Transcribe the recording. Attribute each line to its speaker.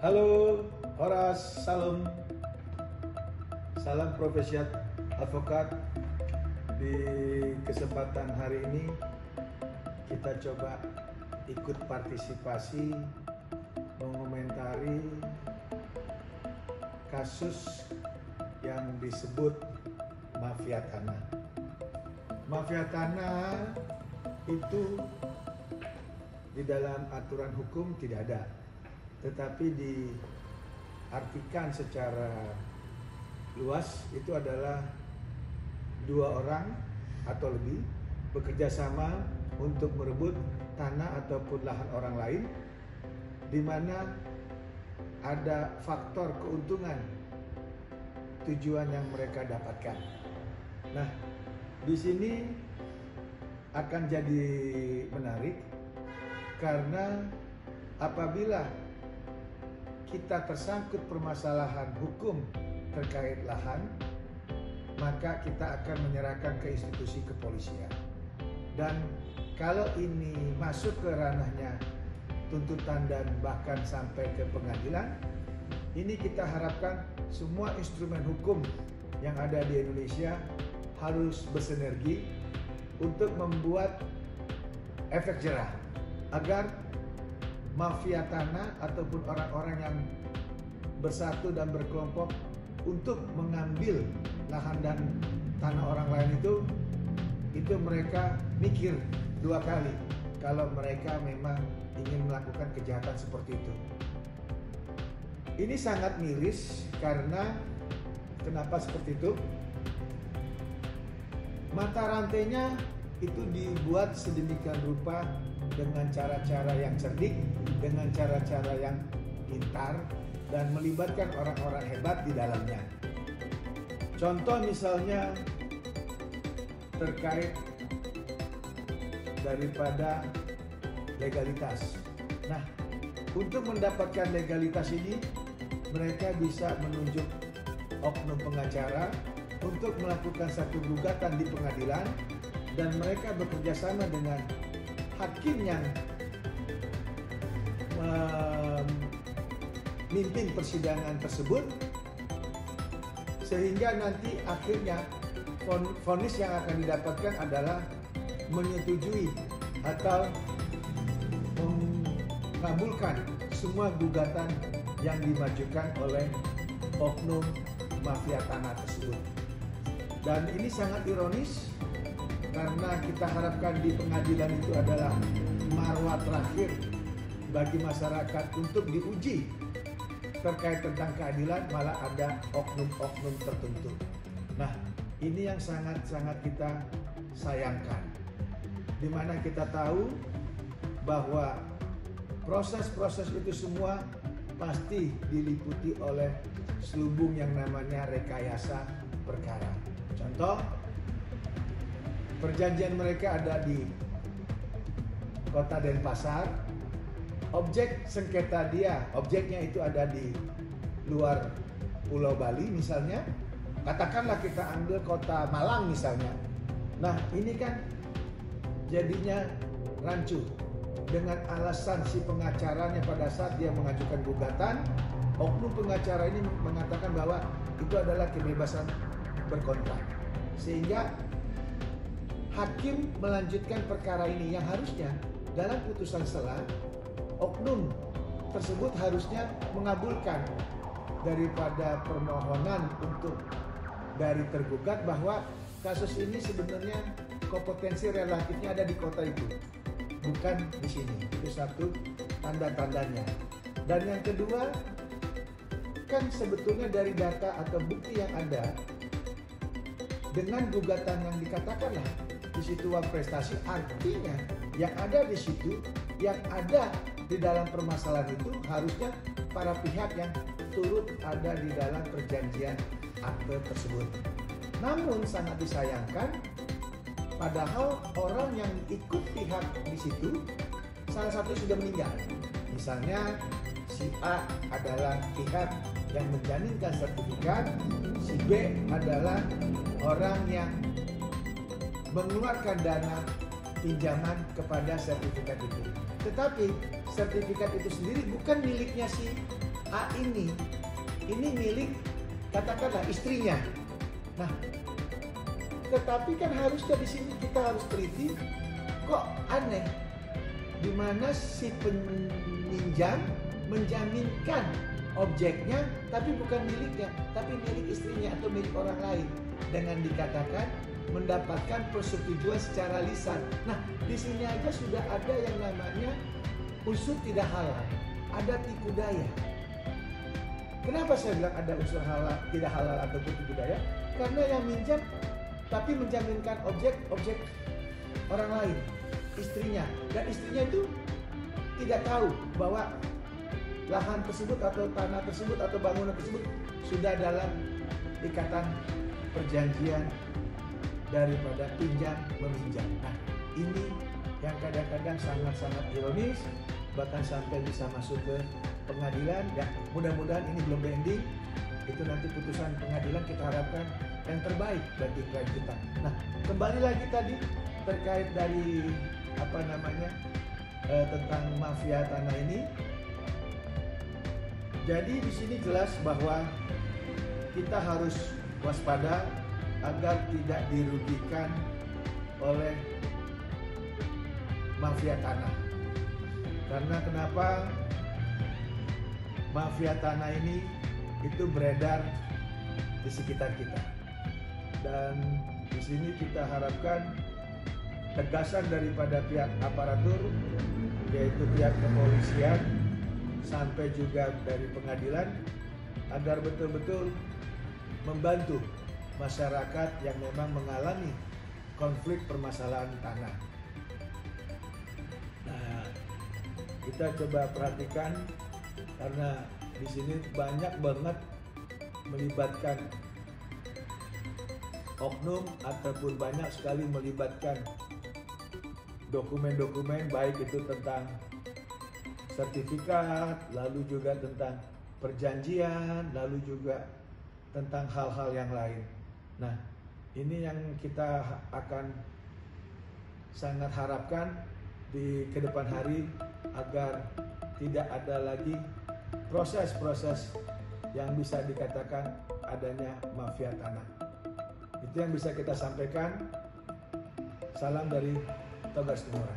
Speaker 1: Halo, Horas, salam profesiat advokat. Di kesempatan hari ini kita coba ikut partisipasi mengomentari kasus yang disebut mafia tanah. Mafia tanah itu di dalam aturan hukum tidak ada, tetapi diartikan secara luas itu adalah dua orang atau lebih bekerja sama untuk merebut tanah ataupun lahan orang lain, di mana ada faktor keuntungan tujuan yang mereka dapatkan. Nah, di sini akan jadi menarik karena apabila kita tersangkut permasalahan hukum terkait lahan, maka kita akan menyerahkan ke institusi kepolisian. Dan kalau ini masuk ke ranahnya tuntutan dan bahkan sampai ke pengadilan, ini kita harapkan semua instrumen hukum yang ada di Indonesia harus bersinergi untuk membuat efek jerah agar mafia tanah ataupun orang-orang yang bersatu dan berkelompok untuk mengambil lahan dan tanah orang lain itu mereka mikir dua kali kalau mereka memang ingin melakukan kejahatan seperti itu. Ini sangat miris karena kenapa seperti itu? Mata rantainya itu dibuat sedemikian rupa dengan cara-cara yang cerdik, dengan cara-cara yang pintar, dan melibatkan orang-orang hebat di dalamnya. Contoh misalnya terkait daripada legalitas. Nah, untuk mendapatkan legalitas ini, mereka bisa menunjuk oknum pengacara untuk melakukan satu gugatan di pengadilan, dan mereka bekerja sama dengan hakim yang memimpin persidangan tersebut, sehingga nanti akhirnya vonis yang akan didapatkan adalah menyetujui atau mengabulkan semua gugatan yang dimajukan oleh oknum mafia tanah tersebut. Dan ini sangat ironis karena kita harapkan di pengadilan itu adalah marwah terakhir bagi masyarakat untuk diuji terkait tentang keadilan, malah ada oknum-oknum tertentu. Nah, ini yang sangat-sangat kita sayangkan, di mana kita tahu bahwa proses-proses itu semua pasti diliputi oleh selubung yang namanya rekayasa perkara. Contoh, perjanjian mereka ada di Kota Denpasar, objek sengketa objeknya itu ada di luar Pulau Bali misalnya, katakanlah kita ambil Kota Malang misalnya. Nah, ini kan jadinya rancu dengan alasan si pengacaranya pada saat dia mengajukan gugatan, oknum pengacara ini mengatakan bahwa itu adalah kebebasan berkontrak, sehingga hakim melanjutkan perkara ini yang harusnya dalam putusan selah oknum tersebut harusnya mengabulkan daripada permohonan untuk dari tergugat bahwa kasus ini sebenarnya kompetensi relatifnya ada di kota itu, bukan di sini. Itu satu tanda-tandanya. Dan yang kedua, kan sebetulnya dari data atau bukti yang ada, dengan gugatan yang dikatakanlah di situ uang prestasi, artinya yang ada di situ, yang ada di dalam permasalahan itu harusnya para pihak yang turut ada di dalam perjanjian akte tersebut. Namun sangat disayangkan, padahal orang yang ikut pihak di situ salah satu sudah meninggal. Misalnya si A adalah pihak yang menjaminkan sertifikat, si B adalah orang yang mengeluarkan dana pinjaman kepada sertifikat itu. Tetapi sertifikat itu sendiri bukan miliknya si A ini milik katakanlah istrinya. Nah, tetapi kan harusnya di sini kita harus teliti, kok aneh, di mana si peminjam menjaminkan objeknya tapi bukan miliknya, tapi milik istrinya atau milik orang lain dengan dikatakan mendapatkan persetujuan secara lisan. Nah, di sini aja sudah ada yang namanya unsur tidak halal, ada tipu daya. Kenapa saya bilang ada unsur halal, tidak halal ataupun tipu daya? Karena yang minjam tapi menjaminkan objek orang lain, istrinya, dan istrinya itu tidak tahu bahwa lahan tersebut atau tanah tersebut atau bangunan tersebut sudah dalam ikatan perjanjian daripada pinjam meminjam. Nah, ini yang kadang-kadang sangat-sangat ironis, bahkan sampai bisa masuk ke pengadilan. Ya, mudah-mudahan ini belum ending. Itu nanti putusan pengadilan kita harapkan yang terbaik bagi klien kita. Nah, kembali lagi tadi terkait dari tentang mafia tanah ini. Jadi di sini jelas bahwa kita harus waspada agar tidak dirugikan oleh mafia tanah. Karena kenapa? Mafia tanah ini itu beredar di sekitar kita. Dan di sini kita harapkan tegasan daripada pihak aparatur, yaitu pihak kepolisian sampai juga dari pengadilan, agar betul-betul membantu masyarakat yang memang mengalami konflik permasalahan tanah. Nah, kita coba perhatikan karena di sini banyak banget melibatkan oknum ataupun banyak sekali melibatkan dokumen-dokumen, baik itu tentang sertifikat, lalu juga tentang perjanjian, lalu juga tentang hal-hal yang lain. Nah, ini yang kita akan sangat harapkan di kedepan hari agar tidak ada lagi proses-proses yang bisa dikatakan adanya mafia tanah. Itu yang bisa kita sampaikan. Salam dari Togas Timur.